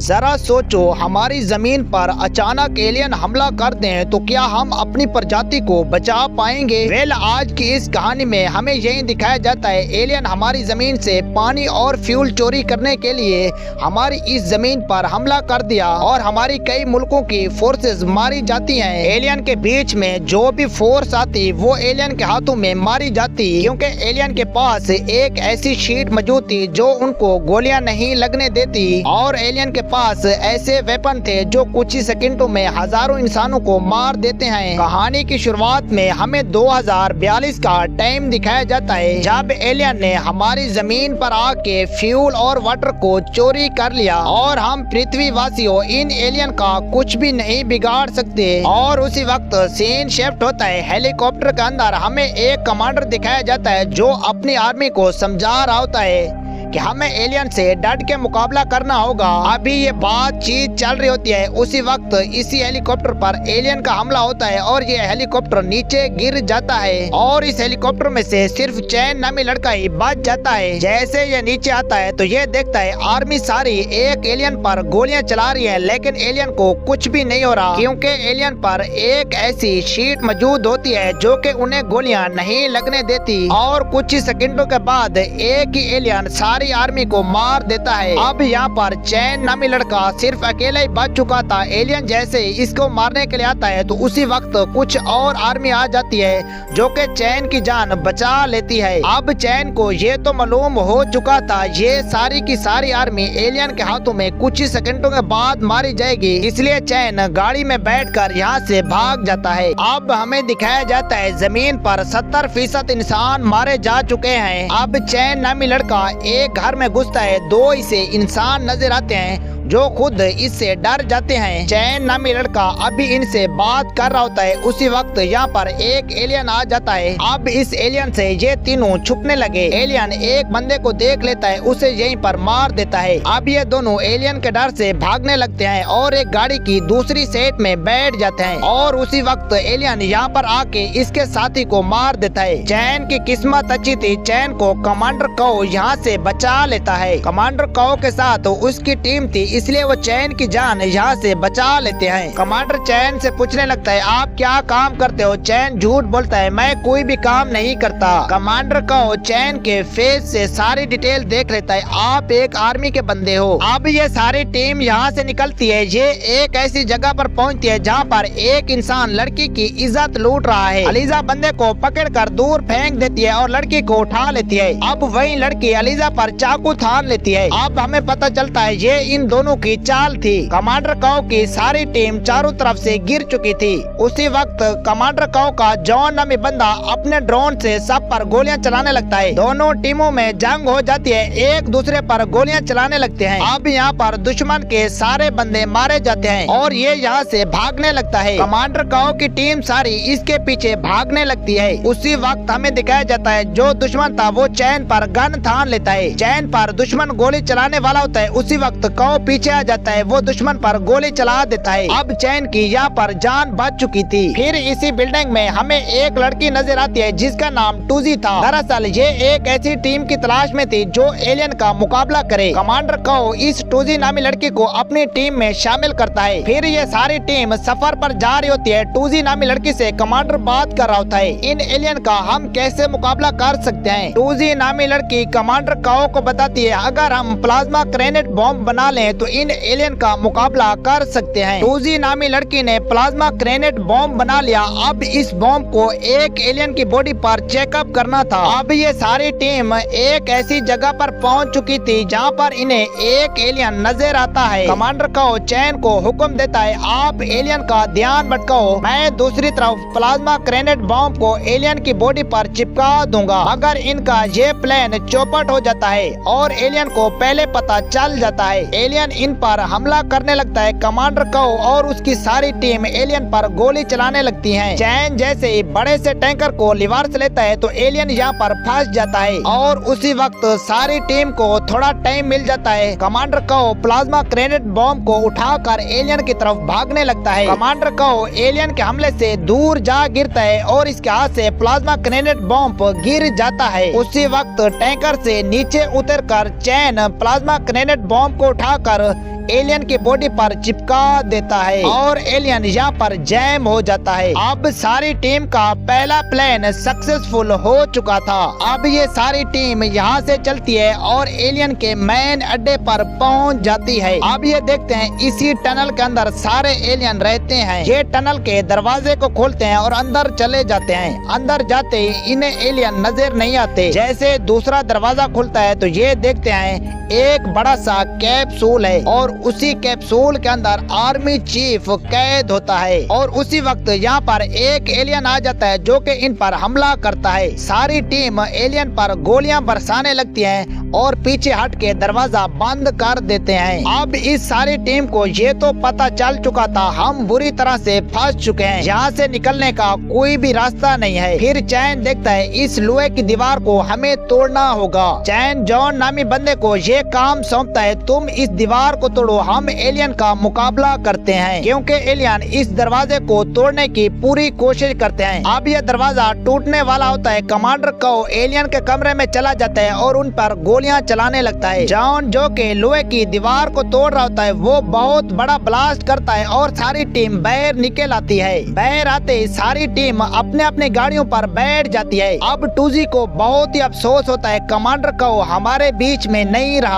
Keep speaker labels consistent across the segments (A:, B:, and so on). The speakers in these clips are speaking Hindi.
A: जरा सोचो, हमारी जमीन पर अचानक एलियन हमला कर दें तो क्या हम अपनी प्रजाति को बचा पाएंगे? वेल, आज की इस कहानी में हमें यही दिखाया जाता है एलियन हमारी जमीन से पानी और फ्यूल चोरी करने के लिए हमारी इस जमीन पर हमला कर दिया और हमारी कई मुल्कों की फोर्सेस मारी जाती हैं। एलियन के बीच में जो भी फोर्स आती वो एलियन के हाथों में मारी जाती, क्योंकि एलियन के पास एक ऐसी शीट मौजूद थी जो उनको गोलियां नहीं लगने देती और एलियन के पास ऐसे वेपन थे जो कुछ ही सेकंडों में हजारों इंसानों को मार देते हैं। कहानी की शुरुआत में हमें 2042 का टाइम दिखाया जाता है, जब एलियन ने हमारी जमीन पर आके फ्यूल और वाटर को चोरी कर लिया और हम पृथ्वीवासियों इन एलियन का कुछ भी नहीं बिगाड़ सकते। और उसी वक्त सीन शिफ्ट होता है। हेलीकॉप्टर के अंदर हमें एक कमांडर दिखाया जाता है जो अपनी आर्मी को समझा रहा होता है कि हमें एलियन से डट के मुकाबला करना होगा। अभी ये बातचीत चल रही होती है, उसी वक्त इसी हेलीकॉप्टर पर एलियन का हमला होता है और ये हेलीकॉप्टर नीचे गिर जाता है और इस हेलीकॉप्टर में से सिर्फ चैन नामी लड़का ही बच जाता है। जैसे ये नीचे आता है तो ये देखता है आर्मी सारी एक एलियन पर गोलियां चला रही है, लेकिन एलियन को कुछ भी नहीं हो रहा, क्योंकि एलियन पर एक ऐसी शीट मौजूद होती है जो कि उन्हें गोलियां नहीं लगने देती। और कुछ ही सेकंडों के बाद एक ही एलियन सारी आर्मी को मार देता है। अब यहाँ पर चैन नामी लड़का सिर्फ अकेला ही बच चुका था। एलियन जैसे इसको मारने के लिए आता है तो उसी वक्त कुछ और आर्मी आ जाती है जो कि चैन की जान बचा लेती है। अब चैन को ये तो मालूम हो चुका था ये सारी की सारी आर्मी एलियन के हाथों में कुछ ही सेकंडों के बाद मारी जाएगी, इसलिए चैन गाड़ी में बैठकर यहाँ से भाग जाता है। अब हमें दिखाया जाता है जमीन पर 70% इंसान मारे जा चुके हैं। अब चैन नामी लड़का एक घर में घुसता है, दो इसे इंसान नजर आते हैं जो खुद इससे डर जाते हैं। चैन नामी लड़का अभी इनसे बात कर रहा होता है, उसी वक्त यहाँ पर एक एलियन आ जाता है। अब इस एलियन से ये तीनों छुपने लगे। एलियन एक बंदे को देख लेता है, उसे यहीं पर मार देता है। अब ये दोनों एलियन के डर से भागने लगते हैं और एक गाड़ी की दूसरी सीट में बैठ जाते हैं और उसी वक्त एलियन यहाँ पर आके इसके साथी को मार देता है। चैन की किस्मत अच्छी थी, चैन को कमांडर काओ यहाँ से बचा लेता है। कमांडर काओ के साथ उसकी टीम थी, इसलिए वो चैन की जान यहाँ से बचा लेते हैं। कमांडर चैन से पूछने लगता है आप क्या काम करते हो? चैन झूठ बोलता है, मैं कोई भी काम नहीं करता। कमांडर काओ चैन के फेस से सारी डिटेल देख लेता है, आप एक आर्मी के बंदे हो। अब ये सारी टीम यहाँ से निकलती है। ये एक ऐसी जगह पर पहुँचती है जहाँ पर एक इंसान लड़की की इज्जत लूट रहा है। अलीजा बंदे को पकड़कर दूर फेंक देती है और लड़की को उठा लेती है। अब वही लड़की अलीजा पर चाकू थान लेती है। अब हमें पता चलता है ये इन दोनों की चाल थी। कमांडर काओ की सारी टीम चारों तरफ से गिर चुकी थी। उसी वक्त कमांडर काओ का जॉन नामी बंदा अपने ड्रोन से सब पर गोलियां चलाने लगता है। दोनों टीमों में जंग हो जाती है, एक दूसरे पर गोलियां चलाने लगते हैं। अब यहाँ पर दुश्मन के सारे बंदे मारे जाते हैं और ये यहाँ से भागने लगता है। कमांडर काओ की टीम सारी इसके पीछे भागने लगती है। उसी वक्त हमें दिखाया जाता है जो दुश्मन था वो चैन पर गन थान लेता है। चैन पर दुश्मन गोली चलाने वाला होता है, उसी वक्त काओ पीछे आ जाता है, वो दुश्मन पर गोली चला देता है। अब चैन की यहाँ पर जान बच चुकी थी। फिर इसी बिल्डिंग में हमें एक लड़की नजर आती है जिसका नाम टूजी था। दरअसल ये एक ऐसी टीम की तलाश में थी जो एलियन का मुकाबला करे। कमांडर काओ इस टूजी नामी लड़की को अपनी टीम में शामिल करता है। फिर ये सारी टीम सफर पर जा रही होती है। टूजी नामी लड़की से कमांडर बात कर रहा होता है, इन एलियन का हम कैसे मुकाबला कर सकते हैं? टूजी नामी लड़की कमांडर काओ को बताती है अगर हम प्लाज्मा ग्रेनेड बॉम्ब बना लें तो इन एलियन का मुकाबला कर सकते हैं। टूजी नामी लड़की ने प्लाज्मा ग्रेनेड बॉम्ब बना लिया। अब इस बॉम्ब को एक एलियन की बॉडी पर चेकअप करना था। अब ये सारी टीम एक ऐसी जगह पर पहुंच चुकी थी जहां पर इन्हें एक एलियन नजर आता है। कमांडर काओ चैन को हुक्म देता है आप एलियन का ध्यान भटकाओ, मैं दूसरी तरफ प्लाज्मा ग्रेनेड बॉम्ब को एलियन की बॉडी पर चिपका दूंगा। मगर इनका ये प्लान चौपट हो जाता है और एलियन को पहले पता चल जाता है। एलियन इन पर हमला करने लगता है। कमांडर काओ और उसकी सारी टीम एलियन पर गोली चलाने लगती है। चैन जैसे ही बड़े से टैंकर को रिवर्स लेता है तो एलियन यहाँ पर फंस जाता है और उसी वक्त सारी टीम को थोड़ा टाइम मिल जाता है। कमांडर काओ प्लाज्मा ग्रेनेड बॉम्ब को उठाकर एलियन की तरफ भागने लगता है। कमांडर काओ एलियन के हमले से दूर जा गिरता है और इसके हाथ से प्लाज्मा ग्रेनेड बॉम्ब गिर जाता है। उसी वक्त टैंकर से नीचे उतरकर चैन प्लाज्मा ग्रेनेड बॉम्ब को उठाकर एलियन की बॉडी पर चिपका देता है और एलियन यहाँ पर जैम हो जाता है। अब सारी टीम का पहला प्लान सक्सेसफुल हो चुका था। अब ये सारी टीम यहाँ से चलती है और एलियन के मेन अड्डे पर पहुँच जाती है। अब ये देखते हैं इसी टनल के अंदर सारे एलियन रहते हैं। ये टनल के दरवाजे को खोलते हैं और अंदर चले जाते हैं। अंदर जाते ही इन्हें एलियन नजर नहीं आते। जैसे दूसरा दरवाजा खुलता है तो ये देखते हैं एक बड़ा सा कैप्सूल है और उसी कैप्सूल के अंदर आर्मी चीफ कैद होता है और उसी वक्त यहाँ पर एक एलियन आ जाता है जो कि इन पर हमला करता है। सारी टीम एलियन पर गोलियां बरसाने लगती हैं और पीछे हट के दरवाजा बंद कर देते हैं। अब इस सारी टीम को ये तो पता चल चुका था हम बुरी तरह से फंस चुके हैं, यहाँ से निकलने का कोई भी रास्ता नहीं है। फिर चैन देखता है इस लोहे की दीवार को हमें तोड़ना होगा। चैन जॉन नामी बंदे को ये काम सौंपता है, तुम इस दीवार को तोड़ो, हम एलियन का मुकाबला करते हैं। क्योंकि एलियन इस दरवाजे को तोड़ने की पूरी कोशिश करते हैं। अब यह दरवाजा टूटने वाला होता है। कमांडर को एलियन के कमरे में चला जाता है और उन पर गोलियां चलाने लगता है। जॉन जो के लोहे की दीवार को तोड़ रहा होता है वो बहुत बड़ा ब्लास्ट करता है और सारी टीम बाहर निकल आती है। बाहर आते ही सारी टीम अपने अपने गाड़ियों पर बैठ जाती है। अब टूजी को बहुत ही अफसोस होता है कमांडर को हमारे बीच में नहीं रहा,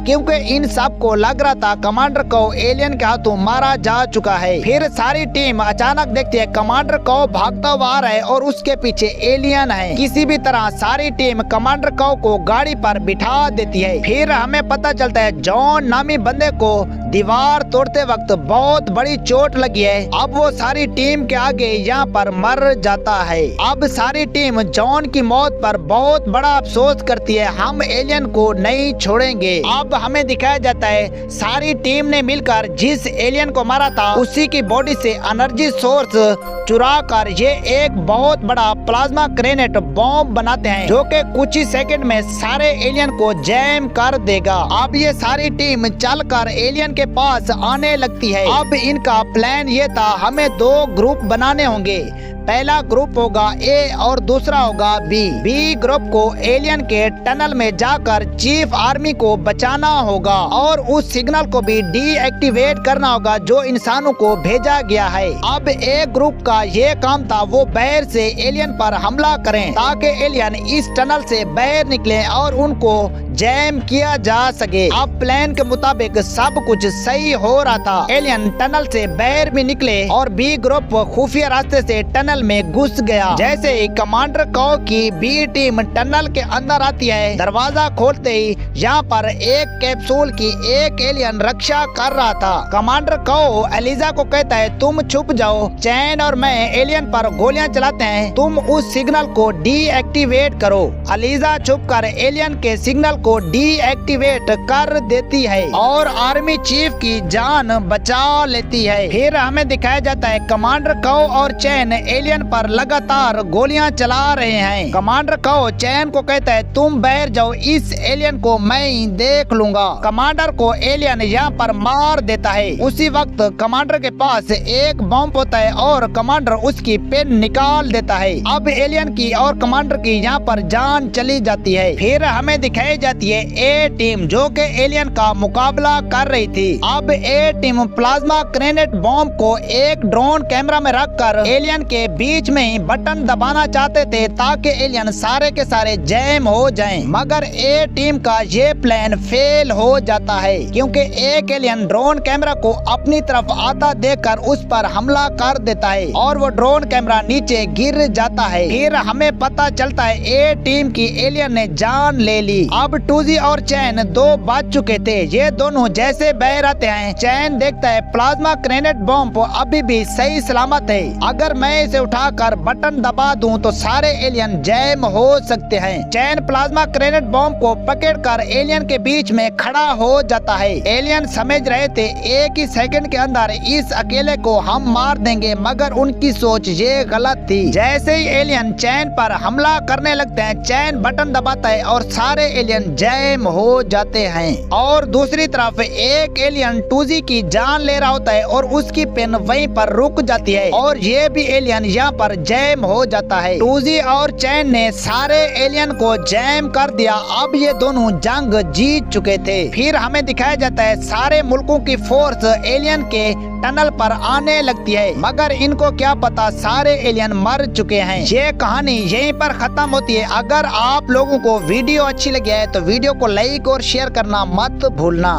A: क्योंकि इन सब को लग रहा था कमांडर को एलियन के हाथों मारा जा चुका है। फिर सारी टीम अचानक देखती है कमांडर को भागता हुआ आ रहा है और उसके पीछे एलियन है। किसी भी तरह सारी टीम कमांडर को गाड़ी पर बिठा देती है। फिर हमें पता चलता है जॉन नामी बंदे को दीवार तोड़ते वक्त बहुत बड़ी चोट लगी है। अब वो सारी टीम के आगे यहाँ पर मर जाता है। अब सारी टीम जॉन की मौत पर बहुत बड़ा अफसोस करती है, हम एलियन को नहीं छोड़ेंगे। अब हमें दिखाया जाता है सारी टीम ने मिलकर जिस एलियन को मारा था उसी की बॉडी से एनर्जी सोर्स चुरा कर ये एक बहुत बड़ा प्लाज्मा ग्रेनेड बॉम्ब बनाते हैं जो कि कुछ ही सेकंड में सारे एलियन को जैम कर देगा। अब ये सारी टीम चलकर एलियन के पास आने लगती है। अब इनका प्लान ये था हमें दो ग्रुप बनाने होंगे, पहला ग्रुप होगा ए और दूसरा होगा बी। बी ग्रुप को एलियन के टनल में जाकर चीफ आर्मी को बचाना होगा और उस सिग्नल को भी डीएक्टिवेट करना होगा जो इंसानों को भेजा गया है। अब ए ग्रुप का ये काम था वो बाहर से एलियन पर हमला करें ताकि एलियन इस टनल से बाहर निकले और उनको जैम किया जा सके। अब प्लान के मुताबिक सब कुछ सही हो रहा था। एलियन टनल से बाहर भी निकले और बी ग्रुप खुफिया रास्ते से टनल में घुस गया। जैसे ही कमांडर को की बी टीम टनल के अंदर आती है, दरवाजा खोलते ही यहाँ पर एक कैप्सूल की एक एलियन रक्षा कर रहा था। कमांडर को एलिजा को कहता है तुम छुप जाओ, चैन और मैं एलियन पर गोलियां चलाते हैं, तुम उस सिग्नल को डीएक्टिवेट करो। एलिजा छुप कर एलियन के सिग्नल को डीएक्टिवेट कर देती है और आर्मी चीफ की जान बचा लेती है। फिर हमें दिखाया जाता है कमांडर को और चैन एलियन पर लगातार गोलियां चला रहे हैं। कमांडर को चैन को कहता है तुम बाहर जाओ, इस एलियन को मैं ही देख लूंगा। कमांडर को एलियन यहाँ पर मार देता है। उसी वक्त कमांडर के पास एक बम होता है और कमांडर उसकी पेन निकाल देता है। अब एलियन की और कमांडर की यहाँ पर जान चली जाती है। फिर हमें दिखाई जाती है ए टीम जो कि एलियन का मुकाबला कर रही थी। अब ए टीम प्लाज्मा ग्रेनेड बॉम्ब को एक ड्रोन कैमरा में रखकर एलियन के बीच में ही बटन दबाना चाहते थे ताकि एलियन सारे के सारे जैम हो जाएं। मगर ए टीम का ये प्लान फेल हो जाता है क्योंकि एक एलियन ड्रोन कैमरा को अपनी तरफ आता देखकर उस पर हमला कर देता है और वो ड्रोन कैमरा नीचे गिर जाता है। फिर हमें पता चलता है ए टीम की एलियन ने जान ले ली। अब टूजी और चैन दो बच चुके थे। ये दोनों जैसे बाहर आते हैं, चैन देखता है प्लाज्मा ग्रेनेड बॉम्ब अभी भी सही सलामत है, अगर मैं इसे उठाकर बटन दबा दूं तो सारे एलियन जैम हो सकते हैं। चैन प्लाज्मा ग्रेनेड बॉम्ब को पकड़कर एलियन के बीच में खड़ा हो जाता है। एलियन समझ रहे थे एक ही सेकंड के अंदर इस अकेले को हम मार देंगे, मगर उनकी सोच ये गलत थी। जैसे ही एलियन चैन पर हमला करने लगते हैं, चैन बटन दबाता है और सारे एलियन जैम हो जाते हैं। और दूसरी तरफ एक एलियन 2G की जान ले रहा होता है और उसकी पेन वहीं पर रुक जाती है और ये भी एलियन यहाँ पर जैम हो जाता है। 2G और चैन ने सारे एलियन को जैम कर दिया। अब ये दोनों जंग जीत चुके थे। फिर हमें दिखाया जाता है सारे मुल्कों की फोर्स एलियन के टनल पर आने लगती है, मगर इनको क्या पता सारे एलियन मर चुके हैं। ये कहानी यहीं पर खत्म होती है। अगर आप लोगों को वीडियो अच्छी लगी है तो वीडियो को लाइक और शेयर करना मत भूलना।